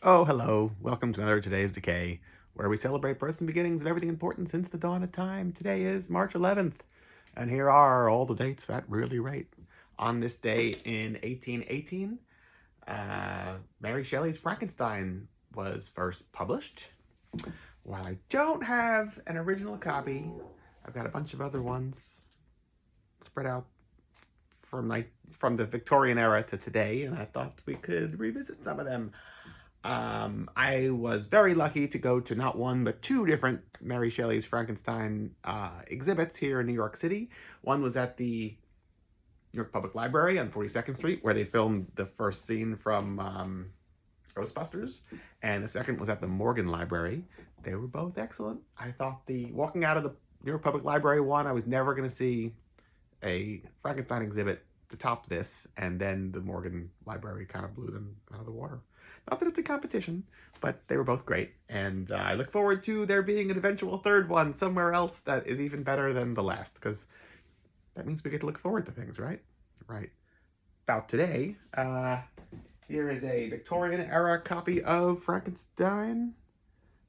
Oh, hello. Welcome to another Today's Decay, where we celebrate births and beginnings of everything important since the dawn of time. Today is March 11th, and here are all the dates that really rate. On this day in 1818, Mary Shelley's Frankenstein was first published. While I don't have an original copy, I've got a bunch of other ones spread out from the Victorian era to today, and I thought we could revisit some of them. I was very lucky to go to not one but two different Mary Shelley's Frankenstein exhibits here in New York City. One was at the New York Public Library on 42nd Street, where they filmed the first scene from Ghostbusters, and the second was at the Morgan Library. They were both excellent. I thought walking out of the New York Public Library one, I was never going to see a Frankenstein exhibit to top this, and then the Morgan Library kind of blew them out of the water. Not that it's a competition, but they were both great, and I look forward to there being an eventual third one somewhere else that is even better than the last, because that means we get to look forward to things, right? Right. About today, here is a Victorian era copy of Frankenstein.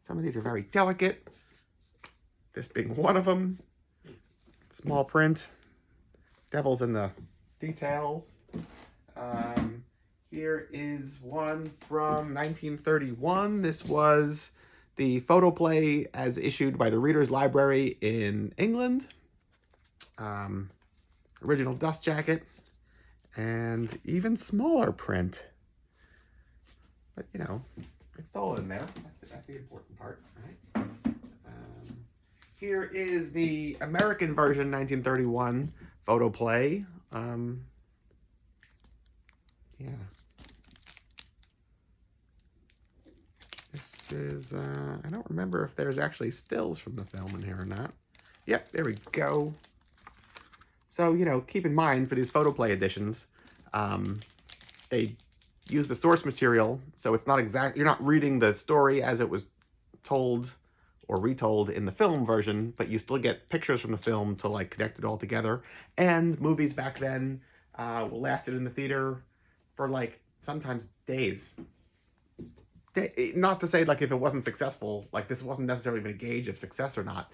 Some of these are very delicate, this being one of them. Small print, devil's in the details. Here is one from 1931. This was the photoplay as issued by the Reader's Library in England. Original dust jacket, and even smaller print. But, you know, it's all in there. That's the important part, right? Here is the American version, 1931 photoplay. Yeah. This is, I don't remember if there's actually stills from the film in here or not. Yep, there we go. So, you know, keep in mind for these photoplay editions, they use the source material, so it's not you're not reading the story as it was told or retold in the film version, but you still get pictures from the film to like connect it all together. And movies back then lasted in the theater for like sometimes days. Not to say like if it wasn't successful, like this wasn't necessarily even a gauge of success or not.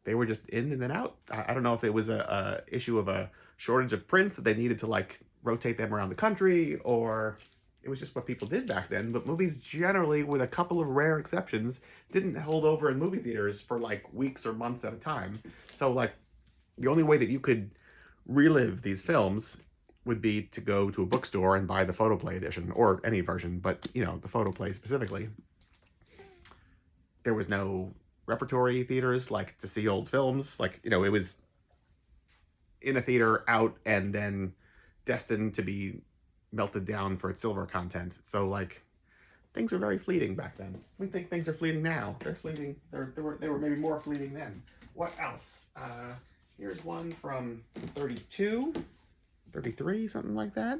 They were just in and then out. I don't know if it was a issue of a shortage of prints that they needed to like rotate them around the country, or it was just what people did back then. But movies generally, with a couple of rare exceptions, didn't hold over in movie theaters for like weeks or months at a time. So like the only way that you could relive these films would be to go to a bookstore and buy the photoplay edition, or any version, but you know, the photoplay specifically. There was no repertory theaters like to see old films. Like, you know, it was in a theater out and then destined to be melted down for its silver content. So like things were very fleeting back then. We think things are fleeting now. They're fleeting. They were maybe more fleeting then. What else? Here's one from 32, 33, something like that.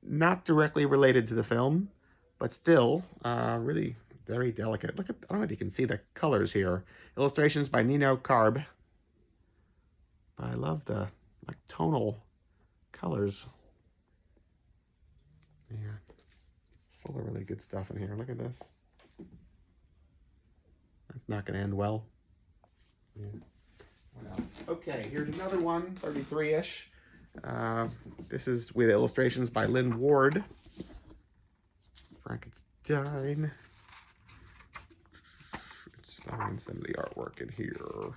Not directly related to the film, but still really very delicate. Look at, I don't know if you can see the colors here. Illustrations by Nino Carb. But I love the like tonal colors. Yeah. Full of really good stuff in here. Look at this. That's not going to end well. Yeah. What else? Okay, here's another one, 33-ish. This is with illustrations by Lynn Ward. Frankenstein. Let's find some of the artwork in here.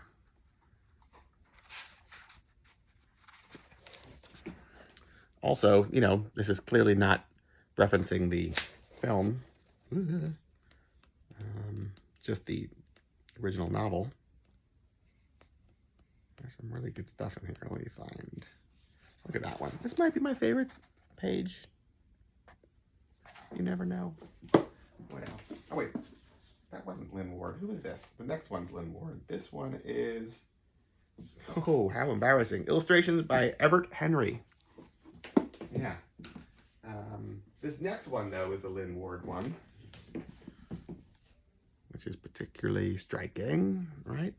Also, you know, this is clearly not referencing the film. Just the original novel. There's some really good stuff in here. Let me find. Look at that one. This might be my favorite page. You never know. What else? Oh, wait. That wasn't Lynn Ward. Who is this? The next one's Lynn Ward. This one is... Oh, how embarrassing. Illustrations by Everett Henry. Yeah. This next one, though, is the Lynn Ward one, which is particularly striking, right?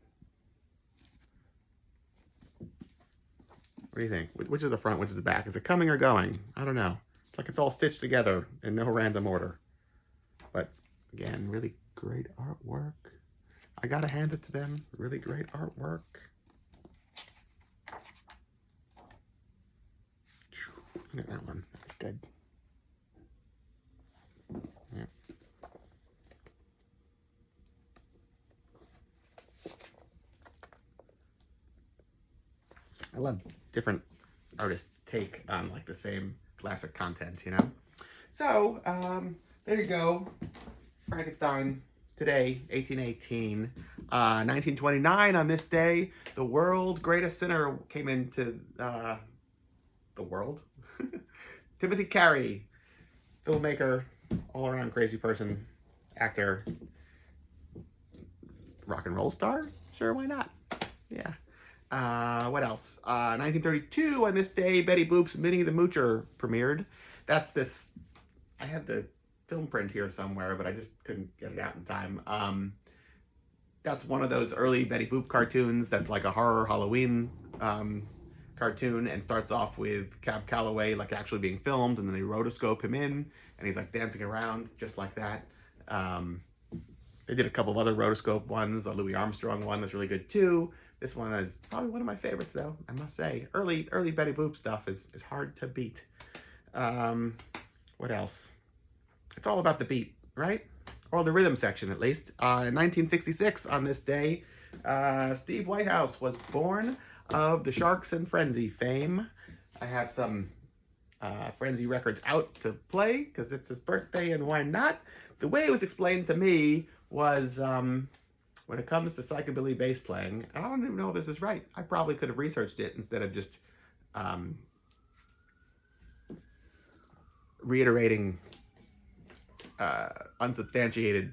What do you think? Which is the front, which is the back? Is it coming or going? I don't know. It's like it's all stitched together in no random order. But again, really great artwork. I gotta hand it to them. Really great artwork. Look at that one. That's good. Yeah. I love different artists' take on like the same classic content, you know? So, there you go. Frankenstein, today, 1818. 1929, on this day, the world's greatest sinner came into the world. Timothy Carey, filmmaker, all-around crazy person, actor, rock and roll star? Sure, why not? Yeah. What else? 1932, on this day, Betty Boop's Minnie the Moocher premiered. That's this... I had the film print here somewhere, but I just couldn't get it out in time. That's one of those early Betty Boop cartoons that's like a horror Halloween cartoon, and starts off with Cab Calloway like actually being filmed, and then they rotoscope him in, and he's like dancing around just like that. They did a couple of other rotoscope ones, a Louis Armstrong one that's really good too. This one is probably one of my favorites though, I must say. Early Betty Boop stuff is hard to beat. What else? It's all about the beat, right? Or the rhythm section, at least. In 1966, on this day, Steve Whitehouse was born, of the Sharks and Frenzy fame. I have some Frenzy records out to play, because it's his birthday, and why not? The way it was explained to me was, when it comes to psychobilly bass playing, and I don't even know if this is right. I probably could have researched it instead of just reiterating unsubstantiated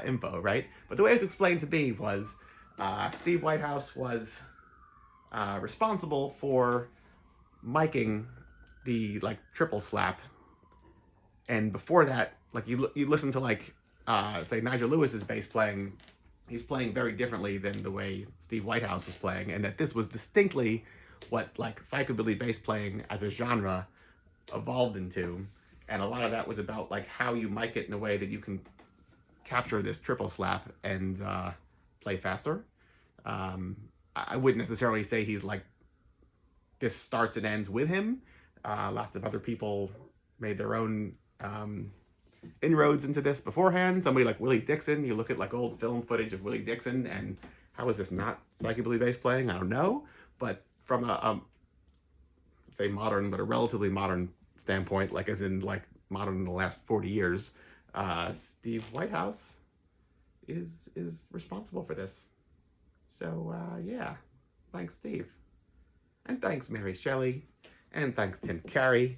info, right? But the way it was explained to me was Steve Whitehouse was responsible for miking the like triple slap, and before that, like you listen to like say Nigel Lewis's bass playing, he's playing very differently than the way Steve Whitehouse was playing, and that this was distinctly what like psychobilly bass playing as a genre evolved into. And a lot of that was about like how you mic it in a way that you can capture this triple slap and play faster. I wouldn't necessarily say he's like, this starts and ends with him. Lots of other people made their own inroads into this beforehand. Somebody like Willie Dixon, you look at like old film footage of Willie Dixon, and how is this not psychobilly bass playing? I don't know. But from a say modern, but a relatively modern standpoint, like as in like modern in the last 40 years, Steve Whitehouse is responsible for this. So yeah, thanks Steve. And thanks Mary Shelley. And thanks Tim Carey.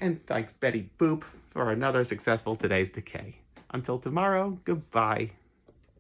And thanks Betty Boop for another successful Today's Decay. Until tomorrow, goodbye.